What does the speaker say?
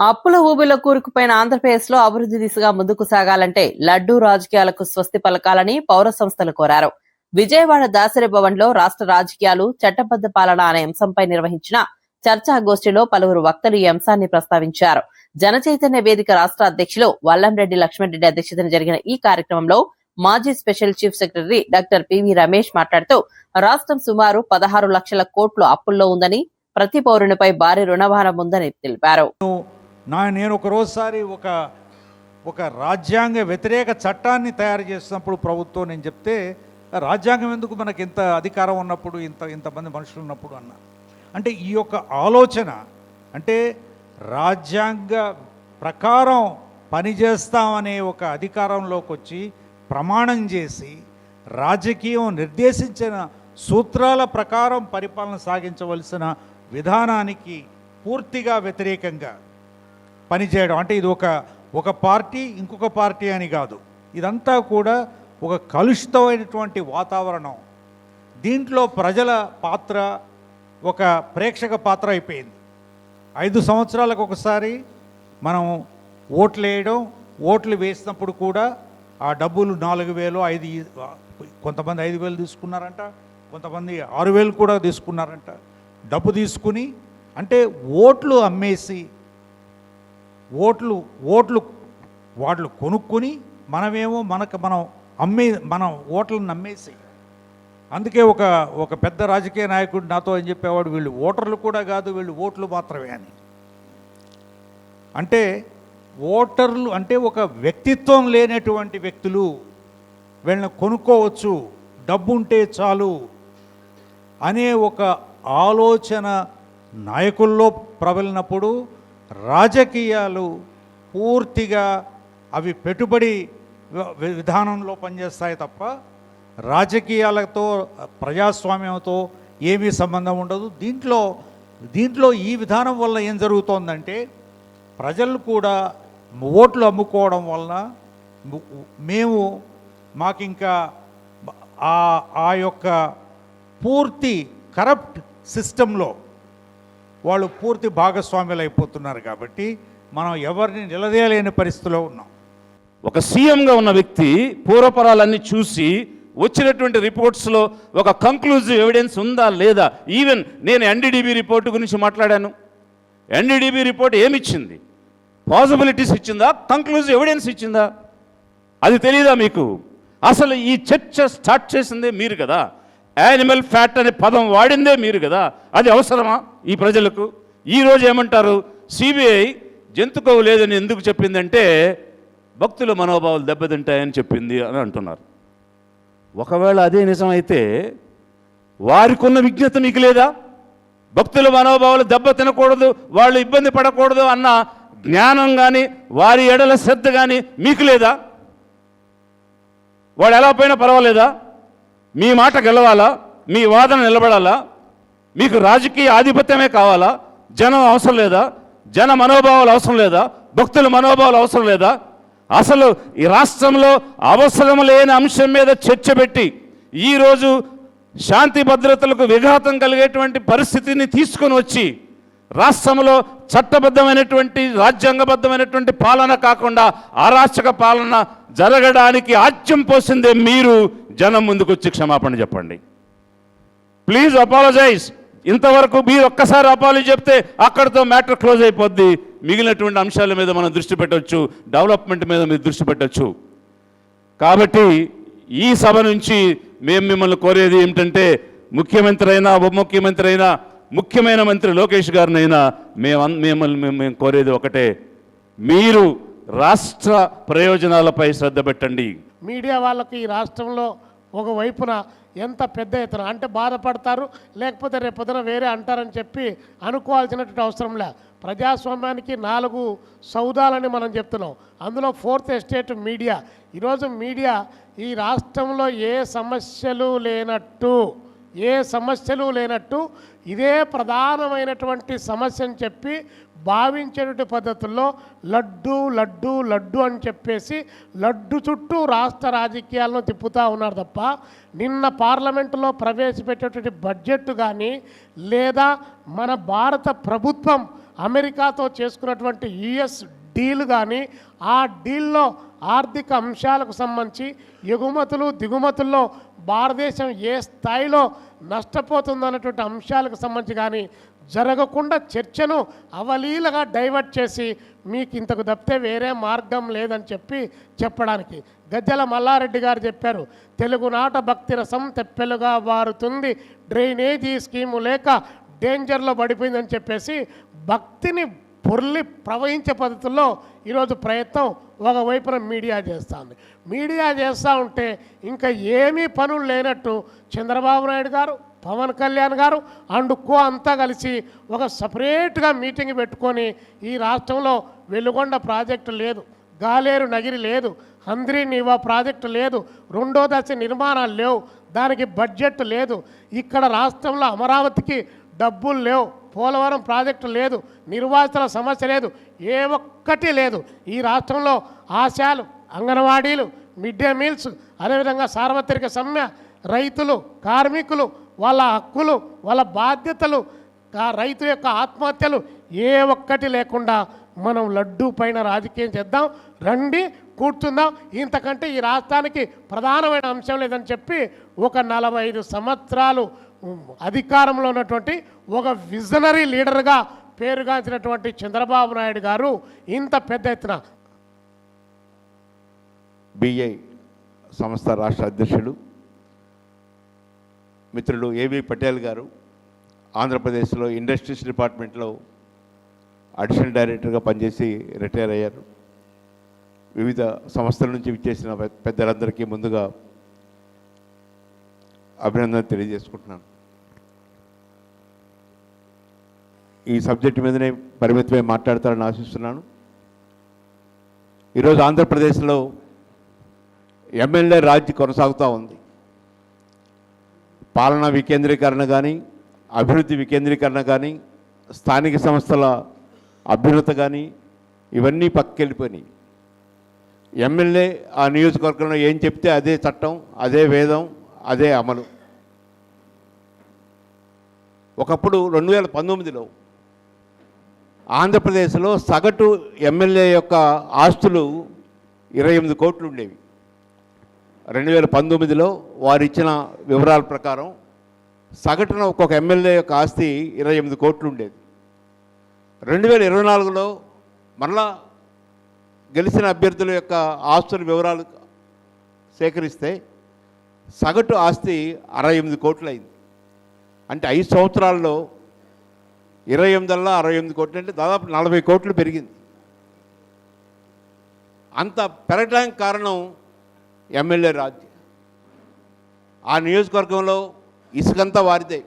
అప్పుల ఊబిలో కూరుకుపోయిన ఆంధ్రప్రదేశ్ లో అభివృద్ధి దిశగా ముందుకు సాగాలంటే లడ్డూ రాజకీయాలకు స్వస్తి పలకాలని పౌర సంస్థలు కోరారు. విజయవాడ దాసరి భవన్ లో రాష్ట్ర రాజకీయాలు చట్టబద్ద పాలన అనే అంశంపై నిర్వహించిన చర్చాగోష్ఠిలో పలువురు వక్తలు ఈ అంశాన్ని ప్రస్తావించారు. జనచైతన్య వేదిక రాష్ట్ర అధ్యక్షులు వల్లంరెడ్డి లక్ష్మణరెడ్డి అధ్యక్షతన జరిగిన ఈ కార్యక్రమంలో మాజీ special chief secretary doctor PV Ramesh మాట్లాడుతూ రాష్ట్రం సుమారు 16 లక్షల కోట్లు అప్పుల్లో ఉందని, ప్రతి పౌరునిపై భారీ రుణభారం ఉందని తెలిపారు. నేను ఒకరోజుసారి ఒక రాజ్యాంగ వ్యతిరేక చట్టాన్ని తయారు చేసినప్పుడు ప్రభుత్వం నేను చెప్తే, రాజ్యాంగం ఎందుకు మనకి ఇంత అధికారం ఉన్నప్పుడు ఇంతమంది మనుషులు ఉన్నప్పుడు అన్న. అంటే ఈ యొక్క ఆలోచన అంటే రాజ్యాంగ ప్రకారం పనిచేస్తామనే ఒక అధికారంలోకి వచ్చి ప్రమాణం చేసి రాజకీయం నిర్దేశించిన సూత్రాల ప్రకారం పరిపాలన సాగించవలసిన విధానానికి పూర్తిగా వ్యతిరేకంగా పనిచేయడం. అంటే ఇది ఒక పార్టీ ఇంకొక పార్టీ అని కాదు, ఇదంతా కూడా ఒక కలుషితమైనటువంటి వాతావరణం. దీంట్లో ప్రజల పాత్ర ఒక ప్రేక్షక పాత్ర అయిపోయింది. 5 సంవత్సరాలకు ఒకసారి మనం ఓట్లు వేయడం, ఓట్లు వేసినప్పుడు కూడా ఆ డబ్బులు 4,000, 5 కొంతమంది 5,000 తీసుకున్నారంట, కొంతమంది 6,000 కూడా తీసుకున్నారంట. డబ్బు తీసుకుని అంటే ఓట్లు అమ్మేసి ఓట్లు వాళ్ళు కొనుక్కొని మనమేమో మనం ఓట్లను నమ్మేసి. అందుకే ఒక పెద్ద రాజకీయ నాయకుడు నాతో ఏం చెప్పేవాడు, వీళ్ళు ఓటర్లు కూడా కాదు, వీళ్ళు ఓట్లు మాత్రమే అని. అంటే ఓటర్లు అంటే ఒక వ్యక్తిత్వం లేనటువంటి వ్యక్తులు, వీళ్ళని కొనుక్కోవచ్చు, డబ్బు ఉంటే చాలు అనే ఒక ఆలోచన నాయకుల్లో ప్రబలినప్పుడు రాజకీయాలు పూర్తిగా అవి పెట్టుబడి విధానంలో పనిచేస్తాయి తప్ప రాజకీయాలతో ప్రజాస్వామ్యంతో ఏమీ సంబంధం ఉండదు. దీంట్లో ఈ విధానం వల్ల ఏం జరుగుతోందంటే, ప్రజలు కూడా ఓట్లు అమ్ముకోవడం వలన మాకింకా ఆ యొక్క పూర్తి కరప్ట్ సిస్టంలో వాళ్ళు పూర్తి భాగస్వామ్యాలు అయిపోతున్నారు. కాబట్టి మనం ఎవరిని నిలదీయలేని పరిస్థితిలో ఉన్నాం. ఒక సీఎంగా ఉన్న వ్యక్తి పూర్వపరాలన్నీ చూసి వచ్చినటువంటి రిపోర్ట్స్లో ఒక కంక్లూజివ్ ఎవిడెన్స్ ఉందా లేదా? ఈవెన్ నేను ఎన్డీడీబీ రిపోర్టు గురించి మాట్లాడాను. ఎన్డీడీబీ రిపోర్ట్ ఏమిచ్చింది? పాసిబిలిటీస్ ఇచ్చిందా? కంక్లూజివ్ ఎవిడెన్స్ ఇచ్చిందా? అది తెలియదా మీకు? అసలు ఈ చర్చ స్టార్ట్ చేసిందే మీరు కదా. యానిమల్ ఫ్యాట్ అనే పదం వాడిందే మీరు కదా. అది అవసరమా ఈ ప్రజలకు? ఈరోజు ఏమంటారు, సిబిఐ జంతుకోవు లేదని ఎందుకు చెప్పిందంటే భక్తుల మనోభావాలు దెబ్బతింటాయని చెప్పింది అని అంటున్నారు. ఒకవేళ అదే నిజమైతే వారికి ఉన్న విజ్ఞత మీకు లేదా? భక్తుల మనోభావాలు దెబ్బ తినకూడదు, వాళ్ళు ఇబ్బంది పడకూడదు అన్న జ్ఞానం కానీ వారి ఎడల శ్రద్ధ కానీ మీకు లేదా? వాడు ఎలా పోయినా పర్వాలేదా? మీ మాట గెలవాలా? మీ వాదన నిలబడాలా? మీకు రాజకీయ ఆధిపత్యమే కావాలా? జనం అవసరం లేదా? జన మనోభావాలు అవసరం లేదా? భక్తుల మనోభావాలు అవసరం లేదా? అసలు ఈ రాష్ట్రంలో అవసరం లేని అంశం మీద చర్చ పెట్టి ఈరోజు శాంతి భద్రతలకు విఘాతం కలిగేటువంటి పరిస్థితిని తీసుకొని వచ్చి రాష్ట్రంలో చట్టబద్ధమైనటువంటి రాజ్యాంగబద్ధమైనటువంటి పాలన కాకుండా అరాచక పాలన జరగడానికి ఆజ్యం పోసిందే మీరు. జనం ముందుకు వచ్చి క్షమాపణ చెప్పండి. Please apologize. ఇంతవరకు మీరు ఒక్కసారి అపాలజీ చెప్తే అక్కడితో మ్యాటర్ క్లోజ్ అయిపోద్ది. మిగిలినటువంటి అంశాల మీద మనం దృష్టి పెట్టవచ్చు, డెవలప్మెంట్ మీద మీరు దృష్టి పెట్టవచ్చు. కాబట్టి ఈ సభ నుంచి మేము మిమ్మల్ని కోరేది ఏమిటంటే, ముఖ్యమంత్రి అయినా ఉప ముఖ్యమంత్రి అయినా ముఖ్యమైన మంత్రి లోకేష్ గారినైనా మేము కోరేది ఒకటే, మీరు రాష్ట్ర ప్రయోజనాలపై శ్రద్ధ పెట్టండి. మీడియా వాళ్ళకి ఈ రాష్ట్రంలో ఒకవైపున ఎంత పెద్ద ఎత్తున అంటే బాధపడతారు, లేకపోతే రేపొద్దున వేరే అంటారని చెప్పి అనుకోవాల్సినటువంటి అవసరం లే. ప్రజాస్వామ్యానికి 4 సౌదాలని మనం చెప్తున్నాం. అందులో 4th ఎస్టేట్ మీడియా. ఈరోజు మీడియా ఈ రాష్ట్రంలో ఏ సమస్యలు లేనట్టు ఏ సమస్యలు లేనట్టు ఇదే ప్రధానమైనటువంటి సమస్యని చెప్పి భావించేటువంటి పద్ధతుల్లో లడ్డు లడ్డు లడ్డు అని చెప్పేసి లడ్డు చుట్టూ రాష్ట్ర రాజకీయాలను తిప్పుతూ ఉన్నారు తప్ప నిన్న పార్లమెంటులో ప్రవేశపెట్టేటువంటి బడ్జెట్ కానీ లేదా మన భారత ప్రభుత్వం అమెరికాతో చేసుకున్నటువంటి యుఎస్ డీల్ కానీ ఆ డీల్లో ఆర్థిక అంశాలకు సంబంధించి ఎగుమతులు దిగుమతుల్లో భారతదేశం ఏ స్థాయిలో నష్టపోతుందన్నటువంటి అంశాలకు సంబంధించి కానీ జరగకుండా చర్చను అవలీలగా డైవర్ట్ చేసి మీకు ఇంతకు తప్పితే వేరే మార్గం లేదని చెప్పడానికి గజ్జల మల్లారెడ్డి గారు చెప్పారు, తెలుగునాట భక్తి రసం తెప్పెలుగా వారుతుంది, డ్రైనేజీ స్కీము లేక డేంజర్లో పడిపోయిందని చెప్పేసి భక్తిని పొర్లి ప్రవహించే పద్ధతుల్లో ఈరోజు ప్రయత్నం ఒకవైపున మీడియా చేస్తుంది. మీడియా చేస్తూ ఉంటే ఇంకా ఏమీ పనులు లేనట్టు చంద్రబాబు నాయుడు గారు, పవన్ కళ్యాణ్ గారు అండుకో అంతా కలిసి ఒక సపరేట్గా మీటింగ్ పెట్టుకొని ఈ రాష్ట్రంలో వెలుగొండ ప్రాజెక్టు లేదు, గాలేరు నగిరి లేదు, హంద్రీ నీవా ప్రాజెక్టు లేదు, రెండో దశ నిర్మాణాలు లేవు, దానికి బడ్జెట్ లేదు, ఇక్కడ రాష్ట్రంలో అమరావతికి డబ్బులు లేవు, పోలవరం ప్రాజెక్టు లేదు, నిర్వాసితుల సమస్య లేదు, ఏ ఒక్కటి లేదు. ఈ రాష్ట్రంలో ఆశాలు, అంగన్వాడీలు, మిడ్ డే మీల్స్, అదేవిధంగా సార్వత్రిక సమ్మె, రైతులు, కార్మికులు, వాళ్ళ హక్కులు, వాళ్ళ బాధ్యతలు, రైతు యొక్క ఆత్మహత్యలు ఏ ఒక్కటి లేకుండా మనం లడ్డూ పైన రాజకీయం చేద్దాం, రండి కూర్చుందాం. ఇంతకంటే ఈ రాష్ట్రానికి ప్రధానమైన అంశం లేదని చెప్పి ఒక 45 సంవత్సరాలు అధికారంలో ఉన్నటువంటి ఒక విజనరీ లీడర్గా పేరుగాంచినటువంటి చంద్రబాబు నాయుడు గారు ఇంత పెద్ద ఎత్తున బిఐ సంస్థ రాష్ట్ర అధ్యక్షుడు మిత్రులు ఏబి పటేల్ గారు ఆంధ్రప్రదేశ్లో ఇండస్ట్రీస్ డిపార్ట్మెంట్లో అడిషనల్ డైరెక్టర్గా పనిచేసి రిటైర్ అయ్యారు. వివిధ సంస్థల నుంచి విచ్చేసిన పెద్దలందరికీ ముందుగా అభినందన తెలియజేసుకుంటున్నాను. ఈ సబ్జెక్టు మీదనే పరిమితమై మాట్లాడతారని ఆశిస్తున్నాను. ఈరోజు ఆంధ్రప్రదేశ్లో ఎమ్మెల్యే రాజ్యం కొనసాగుతూ ఉంది. పాలనా వికేంద్రీకరణ కానీ, అభివృద్ధి వికేంద్రీకరణ కానీ, స్థానిక సంస్థల అభ్యున్నత కానీ ఇవన్నీ పక్కకెళ్ళిపోయినాయి. ఎమ్మెల్యే ఆ నియోజకవర్గంలో ఏం చెప్తే అదే చట్టం, అదే వేదం, అదే అమలు. ఒకప్పుడు 2019లో ఆంధ్రప్రదేశ్లో సగటు ఎమ్మెల్యే యొక్క ఆస్తులు 28 కోట్లు ఉండేవి. 2019లో వారు ఇచ్చిన వివరాల ప్రకారం సగటున ఒక్కొక్క ఎమ్మెల్యే యొక్క ఆస్తి 28 కోట్లు ఉండేది. 2024లో మరలా గెలిచిన అభ్యర్థుల యొక్క ఆస్తుల వివరాలు సేకరిస్తే సగటు ఆస్తి 68 కోట్లు అయింది. అంటే 5 సంవత్సరాల్లో 68 కోట్లు అంటే దాదాపు 40 కోట్లు పెరిగింది. అంత పెరగడానికి కారణం ఎమ్మెల్యే రాజ్యం. ఆ నియోజకవర్గంలో ఇసుకంతా వారిదే.